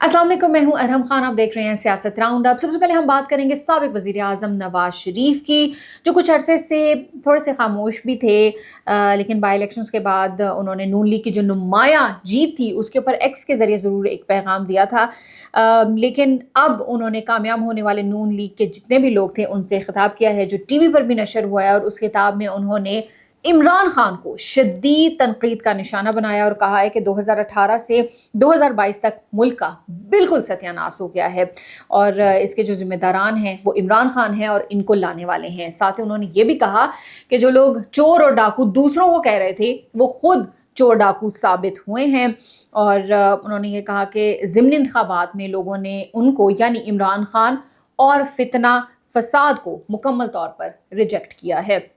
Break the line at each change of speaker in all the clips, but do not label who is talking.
अस्सलाम वालेकुम, मैं हूं अरहम खान। आप देख रहे हैं सियासत राउंड अप। सबसे पहले हम बात करेंगे साबिक वज़ीर आज़म नवाज शरीफ की, जो कुछ अरसे से थोड़े से खामोश भी थे, लेकिन बाई इलेक्शंस के बाद उन्होंने नून लीग की जो नुमायां जीत थी उसके ऊपर एक्स के ज़रिए ज़रूर एक पैगाम दिया था। लेकिन अब उन्होंने कामयाब होने वाले नून लीग के जितने भी लोग थे उनसे खिताब किया है, जो टीवी पर भी नशर हुआ है, और उस किताब में उन्होंने इमरान खान को शदीद तनकीद का निशाना बनाया और कहा है कि 2018 से 2022 तक मुल्क का बिल्कुल सत्यानाश हो गया है, और इसके जो जिम्मेदारान हैं वो इमरान खान हैं और इनको लाने वाले हैं। साथ ही उन्होंने ये भी कहा कि जो लोग चोर और डाकू दूसरों को कह रहे थे वो खुद चोर डाकू साबित हुए हैं। और उन्होंने ये कहा कि ज़िमनी इंतखाबात में लोगों ने उनको यानी इमरान खान और फितना फसाद को मुकम्मल तौर पर रिजेक्ट किया है।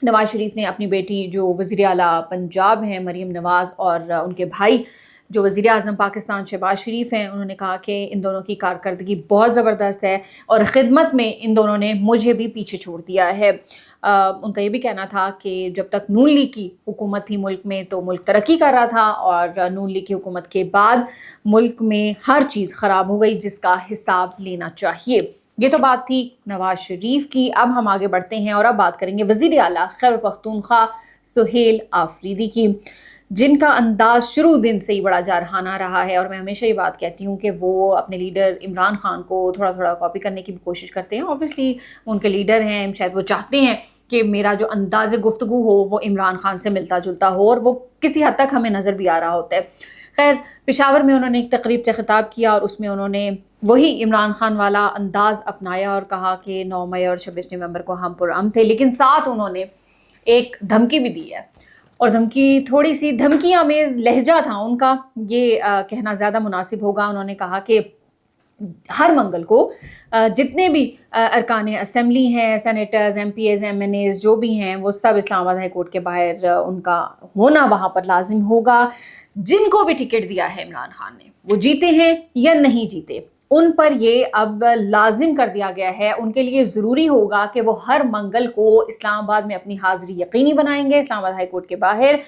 नवाज शरीफ ने अपनी बेटी जो वज़ीर आला पंजाब हैं मरीम नवाज़, और उनके भाई जो वज़ीर आज़म पाकिस्तान शहबाज शरीफ हैं, उन्होंने कहा कि इन दोनों की कारकर्दगी बहुत ज़बरदस्त है और ख़िदमत में इन दोनों ने मुझे भी पीछे छोड़ दिया है। उनका ये भी कहना था कि जब तक नून लीग की हुकूमत थी मुल्क में तो मुल्क तरक्की कर रहा था, और नून लीग की हुकूमत के बाद मुल्क में हर चीज़ ख़राब हो गई जिसका हिसाब लेना चाहिए। ये तो बात थी नवाज शरीफ की। अब हम आगे बढ़ते हैं और अब बात करेंगे वज़ीर आला खैबर पख्तूनख्वा सुहेल आफरीदी की, जिनका अंदाज शुरू दिन से ही बड़ा जारहाना रहा है। और मैं हमेशा ये बात कहती हूँ कि वो अपने लीडर इमरान खान को थोड़ा थोड़ा कॉपी करने की भी कोशिश करते हैं। ऑब्वियसली उनके लीडर हैं, शायद वो चाहते हैं कि मेरा जो अंदाज़ गुफ्तगू हो वो इमरान खान से मिलता जुलता हो, और वो किसी हद तक हमें नज़र भी आ रहा होता है। खैर, पेशावर में उन्होंने एक तकरीब से खिताब किया और उसमें उन्होंने वही इमरान खान वाला अंदाज़ अपनाया और कहा कि 9 मई और 26 नवंबर को हम पुरअमन थे, लेकिन साथ उन्होंने एक धमकी भी दी है, और धमकी थोड़ी सी धमकी आमेज़ लहजा था उनका, ये कहना ज़्यादा मुनासिब होगा। उन्होंने कहा कि हर मंगल को जितने भी अरकान असम्बली हैं, सेनेटर्स, एमपीएज, एमएनएज जो भी हैं, वो सब इस्लामाबाद हाई कोर्ट के बाहर उनका होना वहाँ पर लाजिम होगा। जिनको भी टिकट दिया है इमरान खान ने, वो जीते हैं या नहीं जीते, उन पर ये अब लाजिम कर दिया गया है। उनके लिए ज़रूरी होगा कि वो हर मंगल को इस्लामाबाद में अपनी हाज़िरी यकीनी बनाएंगे इस्लामाबाद हाई कोर्ट के बाहर,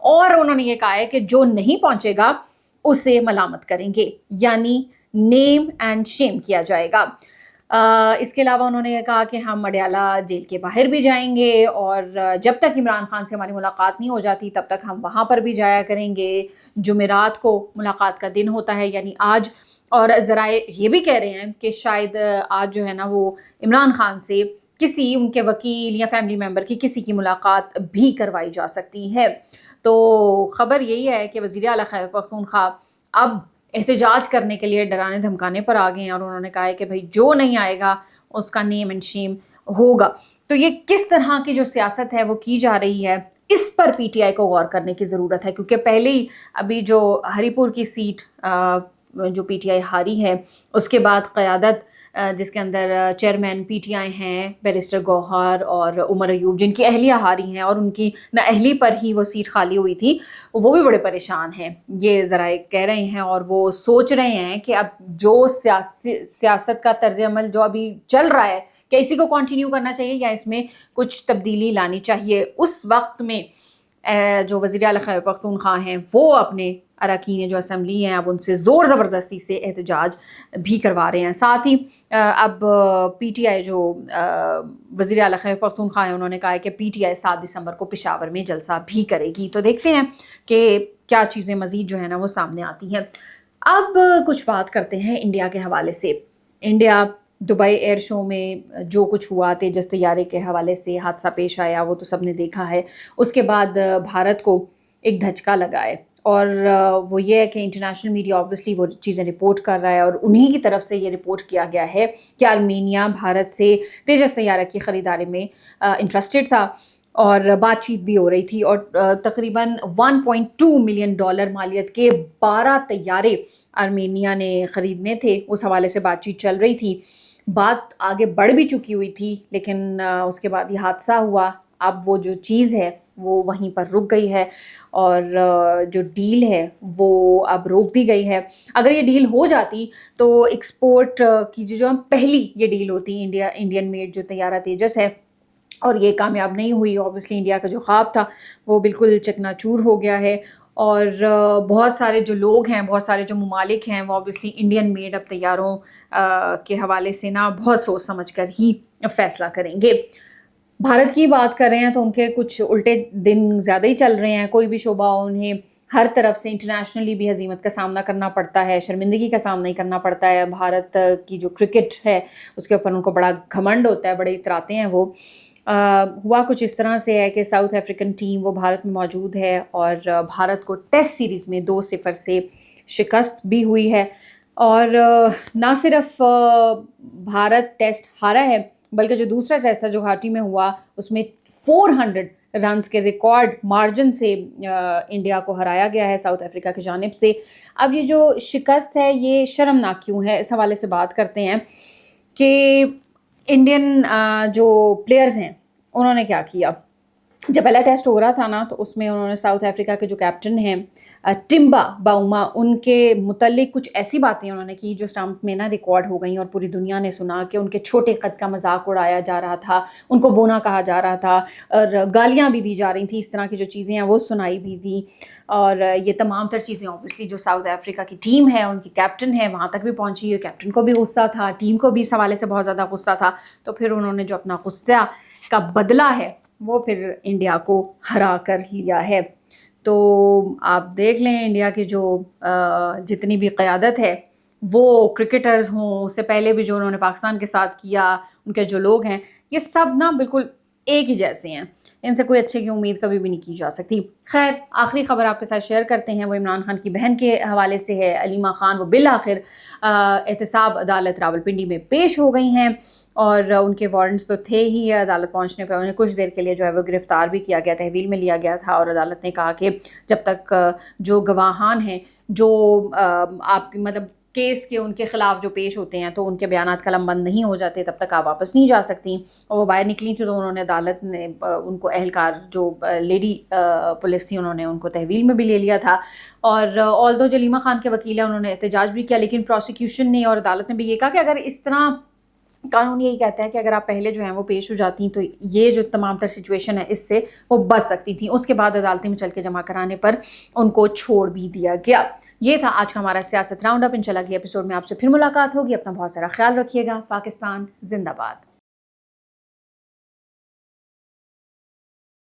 और उन्होंने ये कहा है कि जो नहीं पहुँचेगा उसे मलामत करेंगे, यानी नेम एंड शेम किया जाएगा। इसके अलावा उन्होंने ये कहा कि हम अडयाला जेल के बाहर भी जाएंगे, और जब तक इमरान खान से हमारी मुलाकात नहीं हो जाती तब तक हम वहाँ पर भी जाया करेंगे। जुमेरात को मुलाकात का दिन होता है, यानी आज, और ज़राए ये भी कह रहे हैं कि शायद आज जो है ना वो इमरान खान से किसी उनके वकील या फैमिली मेम्बर की किसी की मुलाकात भी करवाई जा सकती है। तो ख़बर यही है कि वज़ीर आला खैबर पख्तूनख्वा अब एहतजाज करने के लिए डराने धमकाने पर आ गए हैं, और उन्होंने कहा है कि भाई जो नहीं आएगा उसका नेम एंड शेम होगा। तो ये किस तरह की जो सियासत है वो की जा रही है, इस पर पीटीआई को गौर करने की ज़रूरत है, क्योंकि पहले ही अभी जो हरीपुर की सीट जो पीटीआई हारी है, उसके बाद क़यादत जिसके अंदर चेयरमैन पीटीआई हैं बैरिस्टर गौहर और उमर अयूब, जिनकी अहलिया हारी हैं और उनकी नाअहली पर ही वो सीट खाली हुई थी, वो भी बड़े परेशान हैं, ये ज़रा कह रहे हैं। और वो सोच रहे हैं कि अब जो सियासत का तर्ज अमल जो अभी चल रहा है, क्या इसी को कंटिन्यू करना चाहिए या इसमें कुछ तब्दीली लानी चाहिए। उस वक्त में जो वज़ीर आला खैबर पख्तूनख्वा हैं वो अपने अरकान जो असम्बली हैं अब उनसे ज़ोर ज़बरदस्ती से एहतजाज भी करवा रहे हैं। साथ ही अब पीटीआई जो वज़ीर आला खैबर पख्तूनख्वा है, उन्होंने कहा है कि पीटीआई 7 दिसंबर को पेशावर में जलसा भी करेगी। तो देखते हैं कि क्या चीज़ें मज़ीद जो है ना वो सामने आती हैं। अब कुछ बात करते हैं इंडिया के हवाले से। इंडिया दुबई एयर शो में जो कुछ हुआ, तेजस तैयारे के हवाले से हादसा पेश आया, वो तो सबने देखा है। उसके बाद भारत को एक धचका लगा है, और वो ये है कि इंटरनेशनल मीडिया ऑब्वियसली वो चीज़ें रिपोर्ट कर रहा है, और उन्हीं की तरफ से ये रिपोर्ट किया गया है कि आर्मीनिया भारत से तेजस तैयारा की ख़रीदारी में इंटरेस्टेड था, और बातचीत भी हो रही थी। और तकरीबन $1.2 मिलियन मालियत के 12 तैयारे आर्मीनिया ने ख़रीदने थे, उस हवाले से बातचीत चल रही थी। बात आगे बढ़ भी चुकी हुई थी, लेकिन उसके बाद ये हादसा हुआ। अब वो जो चीज़ है वो वहीं पर रुक गई है, और जो डील है वो अब रोक दी गई है। अगर ये डील हो जाती तो एक्सपोर्ट की जो पहली ये डील होती, इंडियन मेड जो तैयारा तेजस है, और ये कामयाब नहीं हुई। ऑब्वियसली इंडिया का जो ख्वाब था वो बिल्कुल चकनाचूर हो गया है, اور بہت سارے جو لوگ ہیں، بہت سارے جو ممالک ہیں وہ اوبیسلی انڈین میڈ اب طیاروں کے حوالے سے نا بہت سوچ سمجھ کر ہی فیصلہ کریں گے۔ بھارت کی بات کر رہے ہیں تو ان کے کچھ الٹے دن زیادہ ہی چل رہے ہیں، کوئی بھی شعبہ ہو انہیں ہر طرف سے انٹرنیشنلی بھی ہزیمت کا سامنا کرنا پڑتا ہے، شرمندگی کا سامنا ہی کرنا پڑتا ہے۔ بھارت کی جو کرکٹ ہے اس کے اوپر ان کو بڑا گھمنڈ ہوتا ہے، بڑے اتراتے ہیں وہ۔ ہوا کچھ اس طرح سے ہے کہ ساؤتھ افریقن ٹیم وہ بھارت میں موجود ہے اور بھارت کو ٹیسٹ سیریز میں 2-0 سے شکست بھی ہوئی ہے، اور نہ صرف بھارت ٹیسٹ ہارا ہے بلکہ جو دوسرا ٹیسٹ تھا جو گوہاٹی میں ہوا اس میں 400 رنز کے ریکارڈ مارجن سے انڈیا کو ہرایا گیا ہے ساؤتھ افریقہ کی جانب سے۔ اب یہ جو شکست ہے یہ شرمناک کیوں ہے، اس حوالے سے بات کرتے ہیں کہ انڈین جو پلیئرز ہیں انہوں نے کیا کیا۔ جب پہلا ٹیسٹ ہو رہا تھا نا تو اس میں انہوں نے ساؤتھ افریقہ کے جو کیپٹن ہیں ٹمبا باؤما، ان کے متعلق کچھ ایسی باتیں انہوں نے کی جو اسٹمپ میں نا ریکارڈ ہو گئیں اور پوری دنیا نے سنا کہ ان کے چھوٹے قد کا مذاق اڑایا جا رہا تھا، ان کو بونا کہا جا رہا تھا اور گالیاں بھی دی جا رہی تھیں، اس طرح کی جو چیزیں ہیں وہ سنائی بھی تھیں۔ اور یہ تمام تر چیزیں اوبیسلی جو ساؤتھ افریقہ کی ٹیم ہے، ان کی کیپٹن ہے، وہاں تک بھی پہنچی ہے، کیپٹن کو بھی غصہ تھا، ٹیم کو بھی اس حوالے سے بہت زیادہ غصہ تھا، تو پھر انہوں نے جو اپنا غصہ کا بدلہ ہے وہ پھر انڈیا کو ہرا کر لیا ہے۔ تو آپ دیکھ لیں انڈیا کی جو جتنی بھی قیادت ہے وہ کرکٹرز ہوں، اس سے پہلے بھی جو انہوں نے پاکستان کے ساتھ کیا، ان کے جو لوگ ہیں یہ سب نا بالکل ایک ہی جیسے ہیں، ان سے کوئی اچھے کی امید کبھی بھی نہیں کی جا سکتی۔ خیر، آخری خبر آپ کے ساتھ شیئر کرتے ہیں، وہ عمران خان کی بہن کے حوالے سے ہے۔ علیمہ خان وہ بالآخر احتساب عدالت راولپنڈی میں پیش ہو گئی ہیں، اور ان کے وارنٹس تو تھے ہی، عدالت پہنچنے پہ انہیں کچھ دیر کے لیے جو ہے وہ گرفتار بھی کیا گیا، تحویل میں لیا گیا تھا، اور عدالت نے کہا کہ جب تک جو گواہان ہیں جو آپ مطلب کیس کے ان کے خلاف جو پیش ہوتے ہیں تو ان کے بیانات قلم بند نہیں ہو جاتے تب تک آپ واپس نہیں جا سکتی، اور وہ باہر نکلی تھی تو انہوں نے عدالت نے ان کو اہلکار جو لیڈی پولیس تھی انہوں نے ان کو تحویل میں بھی لے لیا تھا۔ اور آلدو جو علیمہ خان کے وکیل ہیں انہوں نے احتجاج بھی کیا، لیکن پروسیکیوشن نے اور عدالت نے بھی یہ کہا کہ اگر اس طرح قانون یہی کہتا ہے کہ اگر آپ پہلے جو ہیں وہ پیش ہو جاتی تو یہ جو تمام تر سچویشن ہے اس سے وہ بچ سکتی تھیں۔ اس کے بعد عدالتیں میں چل کے جمع کرانے پر ان کو چھوڑ بھی دیا گیا۔ یہ تھا آج کا ہمارا سیاست راؤنڈ اپ۔ انشاءاللہ اگلی ایپیسوڈ میں آپ سے پھر ملاقات ہوگی۔ اپنا بہت سارا خیال رکھیے گا۔ پاکستان زندہ باد۔